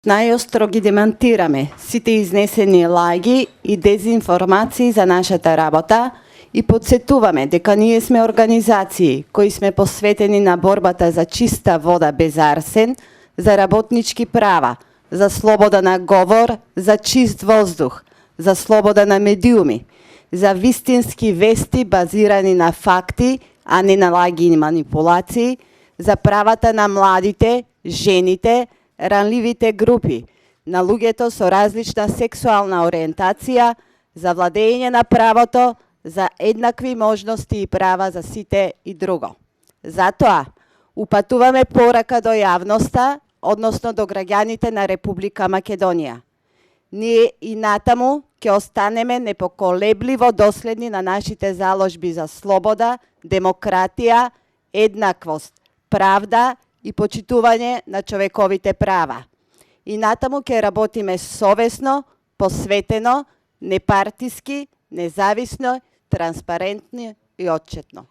Најостро ги демантираме сите изнесени лаги и дезинформации за нашата работа и подсетуваме дека ние сме организации кои сме посветени на борбата за чиста вода без арсен, за работнички права, за слобода на говор, за чист воздух, за слобода на медиуми, за вистински вести базирани на факти, а не на лаги и манипулации, за правата на младите, жените, ранливите групи, на луѓето со различна сексуална ориентација, за владење на правото, за еднакви можности и права за сите и друго. Затоа, упатуваме порака до јавноста, односно до граѓаните на Република Македонија. Ние и натаму ќе останеме непоколебливо доследни на нашите заложби за слобода, демократија, еднаквост, правда и почитување на човековите права. И натаму ќе работиме совесно, посветено, непартиски, независно, транспарентно и отчетно.